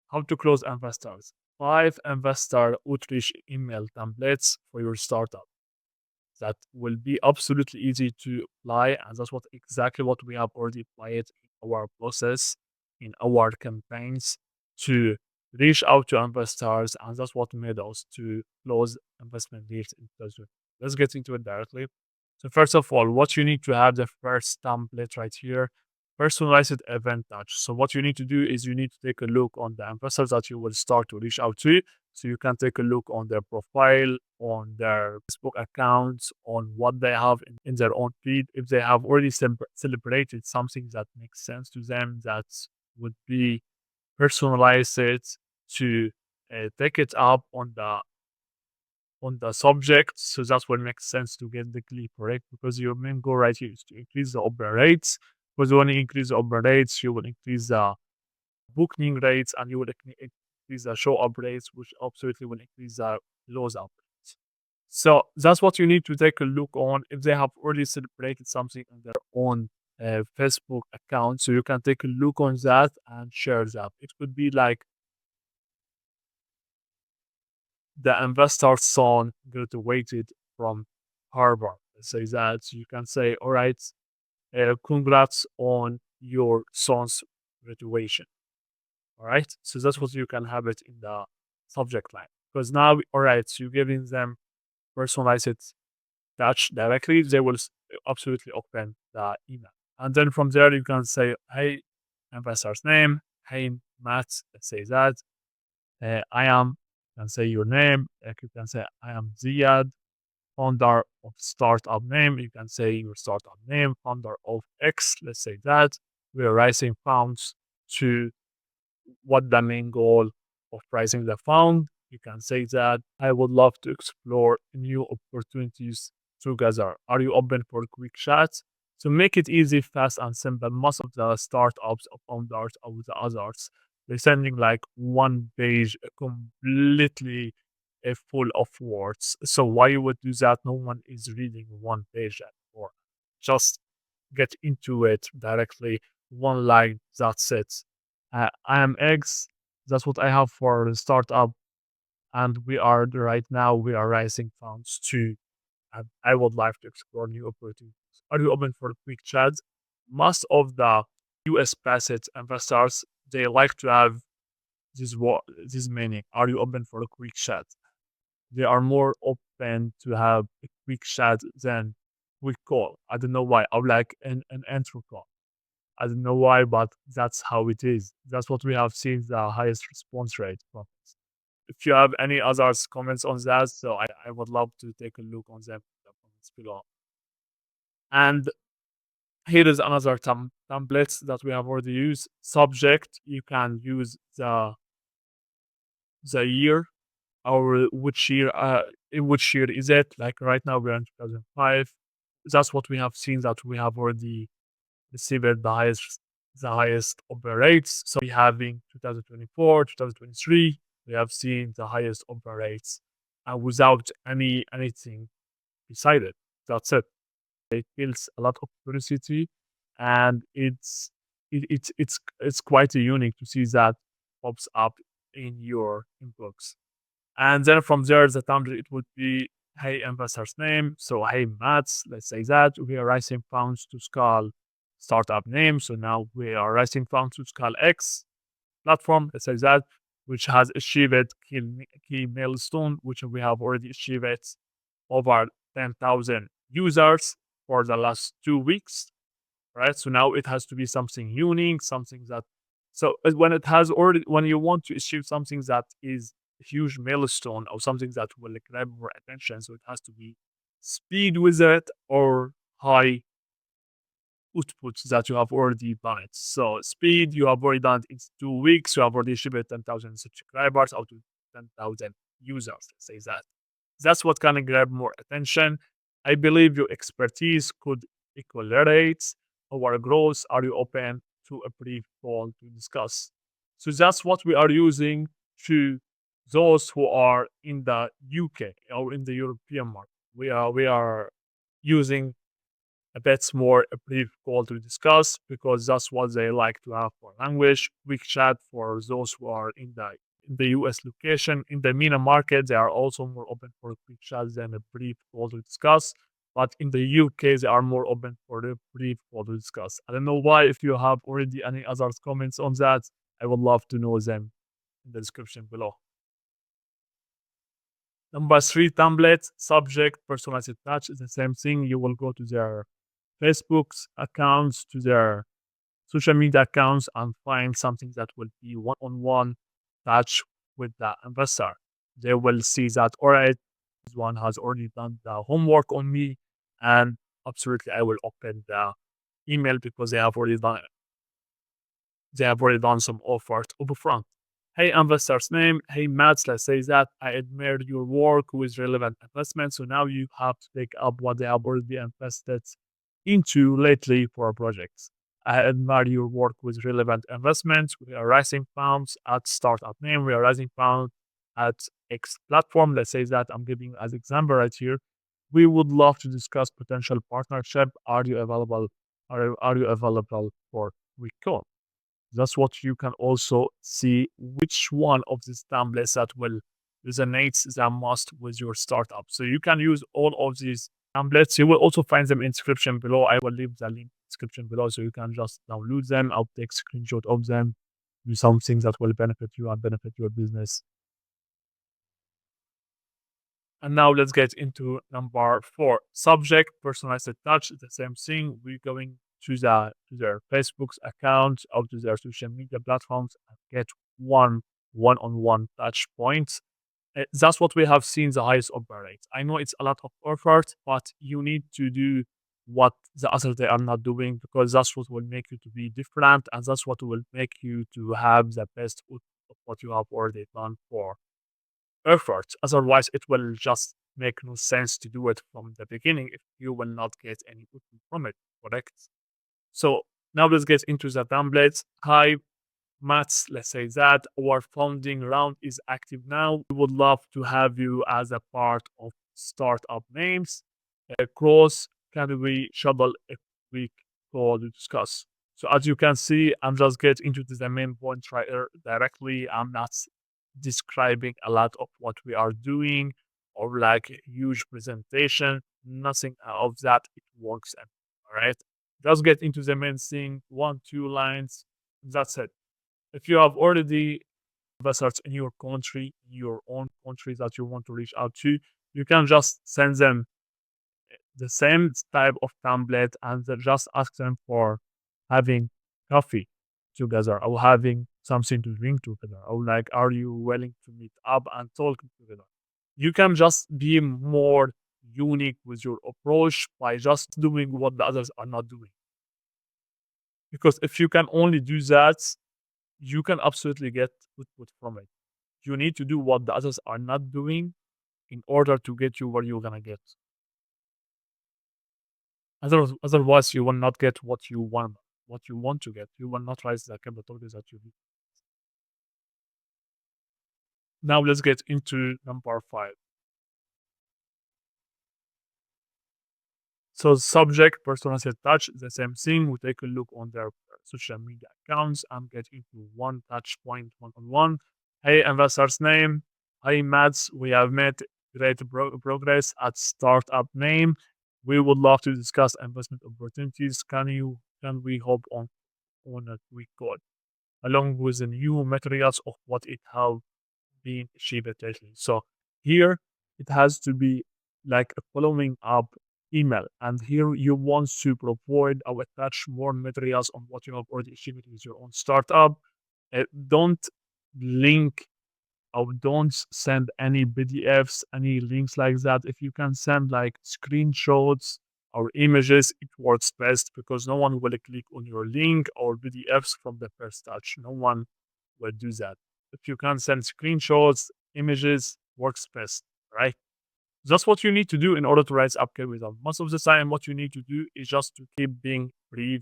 how to close investors. 5 investor outreach email templates for your startup that will be absolutely easy to apply, and that's what exactly what we have already applied in our process, in our campaigns to reach out to investors, and that's what made us to close investment deals in 2020. Let's get into it directly. So first of all, what you need to have the first template right here, personalized event touch. So what you need to do is you need to take a look on the investors that you will start to reach out to. So you can take a look on their profile, on their Facebook accounts, on what they have in their own feed. If they have already celebrated something that makes sense to them, that would be personalized it to take it up on the subject. So that's what makes sense to get the click correct, because your main goal right here is to increase the open rates. Because when you increase the open rates, you will increase the booking rates and you will increase the show up rates, which absolutely will increase the close up rates. So that's what you need to take a look on if they have already celebrated something on their own Facebook account. So you can take a look on that and share that. It could be like the investor's son graduated from Harvard. Let's say that. So you can say, all right, congrats on your son's graduation. All right. So that's what you can have it in the subject line. Because now, all right, so you're giving them personalized touch directly, they will absolutely open the email. And then from there, you can say, hey, investor's name. Hey, Matt, let's say that. I am, you can say your name. Like you can say, I am Ziad, founder of startup name. You can say your startup name, founder of X, let's say that. We are raising funds to what the main goal of pricing the fund. You can say that I would love to explore new opportunities together. Are you open for quick chats? To make it easy, fast, and simple, most of the startups or founders or the others, they're sending like one page completely full of words. So why you would do that? No one is reading one page anymore. Just get into it directly. One line, that's it. I am X. That's what I have for the startup. And right now, we are raising funds too. And I would like to explore new opportunities. Are you open for a quick chat? Most of the US based investors, they like to have this meaning. Are you open for a quick chat? They are more open to have a quick chat than quick call. I don't know why. I would like an intro call. I don't know why, but that's how it is. That's what we have seen the highest response rate from. If you have any other comments on that, so I would love to take a look on them in the comments below. And here is another template that we have already used. Subject, you can use the year or which year in which year is it? Like right now we're in 2005. That's what we have seen that we have already received the highest open rates. So we have in 2024, 2023, we have seen the highest open rates without anything beside it. That's it. It builds a lot of curiosity, and it's quite unique to see that pops up in your inbox. And then from there, the template it would be hey investor's name. So hey Mats, let's say that we are raising funds to scale startup name. So now we are raising funds to scale X platform. Let's say that which has achieved key milestone, which we have already achieved over 10,000 users for the last 2 weeks. Right. So now it has to be something unique, something that so when it has already when you want to achieve something that is huge milestone or something that will grab more attention. So it has to be speed with it or high output that you have already done it. So speed, you have already done it in 2 weeks. You have already shipped 10,000 subscribers out to 10,000 users. Let's say that. That's what can grab more attention. I believe your expertise could accelerate our growth. Are you open to a brief call to discuss? So that's what we are using to those who are in the UK or in the European market. We are using a bit more a brief call to discuss because that's what they like to have for language. Quick chat for those who are in the US location. In the MENA market, they are also more open for quick chat than a brief call to discuss. But in the UK, they are more open for the brief call to discuss. I don't know why. If you have already any other comments on that, I would love to know them in the description below. Number three, template, subject, personalized touch is the same thing. You will go to their Facebook's accounts, to their social media accounts, and find something that will be one-on-one touch with the investor. They will see that, all right, this one has already done the homework on me, and absolutely, I will open the email because they have already done some offers upfront. Hey, investor's name. Hey, Matt, let's say that I admired your work with relevant investments. So now you have to take up what they have already invested into lately for our projects. I admire your work with relevant investments. We are raising funds at startup name. We are raising funds at X platform. Let's say that I'm giving as example right here. We would love to discuss potential partnership. Are you available? Are you available for quick call? That's what you can also see which one of these templates that will resonate the most with your startup. So you can use all of these templates. You will also find them in description below. I will leave the link in description below so you can just download them. I'll take screenshot of them, do some things that will benefit you and benefit your business. And now let's get into number four. Subject, personalized touch, the same thing. We're going to their Facebook's account or to their social media platforms and get one-on-one touch points. That's what we have seen the highest operate. I know it's a lot of effort, but you need to do what the others they are not doing because that's what will make you to be different and that's what will make you to have the best of what you have already done for effort. Otherwise, it will just make no sense to do it from the beginning if you will not get any output from it. Correct? So now let's get into the templates. Hi, Mats, let's say that our funding round is active now. We would love to have you as a part of startup names. Cross, can we schedule a quick call to discuss? So as you can see, I'm just getting into the main point right directly. I'm not describing a lot of what we are doing or like a huge presentation. Nothing of that. It works. All right. Just get into the main thing, one, two lines. That's it. If you have already investors in your country, your own country that you want to reach out to, you can just send them the same type of template and then just ask them for having coffee together or having something to drink together or like are you willing to meet up and talk together. You can just be more unique with your approach by just doing what the others are not doing, because if you can only do that you can absolutely get output from it. You need to do what the others are not doing in order to get you where you're gonna get. Otherwise, you will not get what you want to get. You will not rise the capabilities that you need. Now let's get into number five. So subject, personalized touch, the same thing. We take a look on their social media accounts and get into one touch point one-on-one. Hey, investor's name. Hi, Mads. We have made great progress at startup name. We would love to discuss investment opportunities. Can we hop on a quick call along with the new materials of what it have been achieved lately? So here it has to be like a following up email. And here you want to provide or attach more materials on what you have already achieved with your own startup. Don't link or don't send any PDFs, any links like that. If you can send like screenshots or images, it works best because no one will click on your link or PDFs from the first touch. No one will do that. If you can send screenshots, images, works best, right? That's what you need to do in order to rise up capital. Most of the time, what you need to do is just to keep being brief,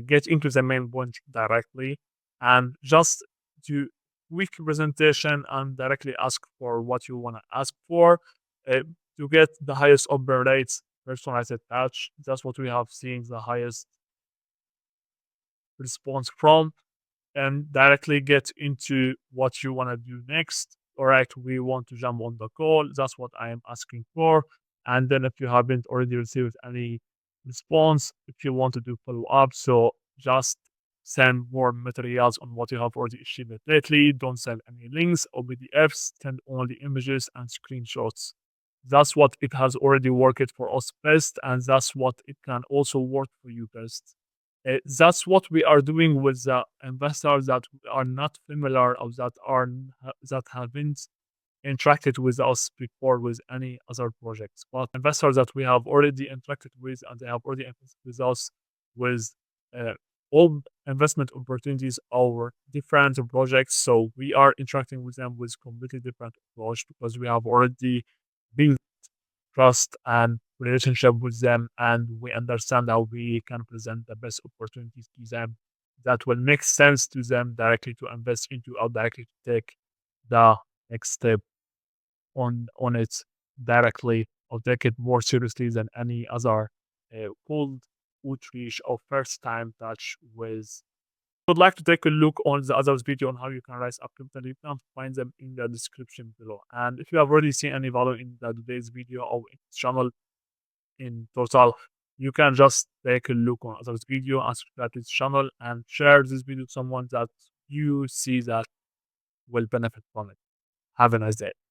get into the main point directly, and just do quick presentation and directly ask for what you want to ask for uh, to get the highest open rates personalized touch. That's what we have seen the highest response from, and directly get into what you want to do next. All right, we want to jump on the call. That's what I am asking for. And then if you haven't already received any response, if you want to do follow up, so just send more materials on what you have already achieved lately. Don't send any links or PDFs, send only images and screenshots. That's what it has already worked for us best, and that's what it can also work for you best. That's what we are doing with the investors that are not familiar or that haven't interacted with us before with any other projects. But investors that we have already interacted with and they have already invested with us with uh, all investment opportunities or different projects. So we are interacting with them with completely different approach because we have already built trust and relationship with them, and we understand how we can present the best opportunities to them that will make sense to them directly to invest into or directly to take the next step on it directly or take it more seriously than any other cold outreach or first time touch with. Would like to take a look on the other video on how you can rise up capital, you can find them in the description below. And if you have already seen any value in today's video or in this channel in total, you can just take a look on other video and subscribe to this channel and share this video with someone that you see that will benefit from it. Have a nice day.